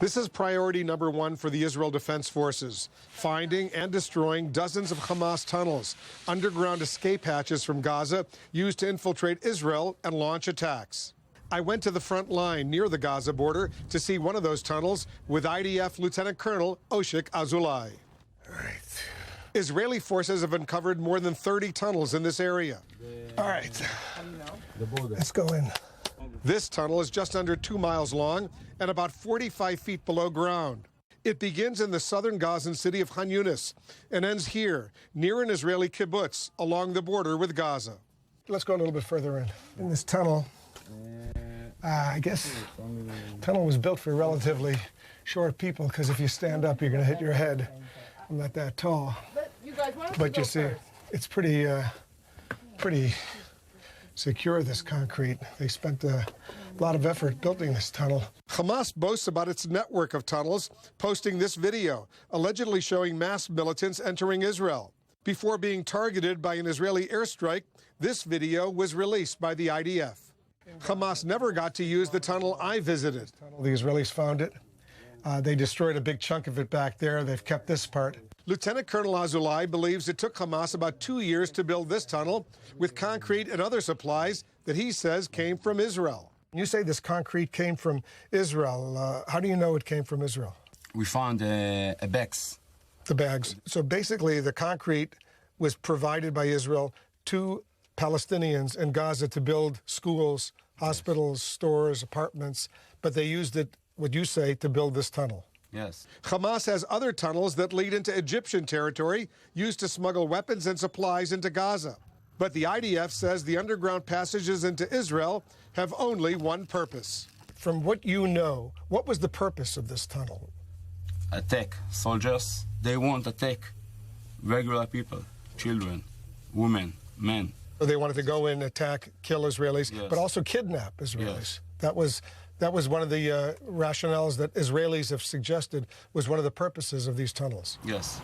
This is priority number one for the Israel Defense Forces, finding and destroying dozens of Hamas tunnels, underground escape hatches from Gaza used to infiltrate Israel and launch attacks. I went to the front line near the Gaza border to see one of those tunnels with IDF Lieutenant Colonel Oshik Azulai. All right. Israeli forces have uncovered more than 30 tunnels in this area. All right. Let's go in. This tunnel is just under 2 miles long and about 45 feet below ground. It begins in the southern Gazan city of Khan Yunis and ends here, near an Israeli kibbutz along the border with Gaza. Let's go a little bit further in this tunnel. I guess the tunnel was built for relatively short people, because if you stand up, you're going to hit your head. I'm not that tall. But you see, it's pretty secure, this concrete. They spent a lot of effort building this tunnel. Hamas boasts about its network of tunnels, posting this video, allegedly showing masked militants entering Israel. Before being targeted by an Israeli airstrike, this video was released by the IDF. Hamas never got to use the tunnel I visited. The Israelis found it. They destroyed a big chunk of it back there. They've kept this part. Lieutenant Colonel Azulai believes it took Hamas about 2 years to build this tunnel with concrete and other supplies that he says came from Israel. You say this concrete came from Israel. How do you know it came from Israel? We found bags. The bags. So basically the concrete was provided by Israel to Palestinians in Gaza to build schools, hospitals, stores, apartments, but they used it, what you say, to build this tunnel. Yes. Hamas has other tunnels that lead into Egyptian territory used to smuggle weapons and supplies into Gaza. But the IDF says the underground passages into Israel have only one purpose. From what you know, what was the purpose of this tunnel? Attack soldiers. They won't attack regular people, children, women, men. So they wanted to go in, attack, kill Israelis, yes, but also kidnap Israelis. Yes. That was one of the rationales that Israelis have suggested was one of the purposes of these tunnels. Yes.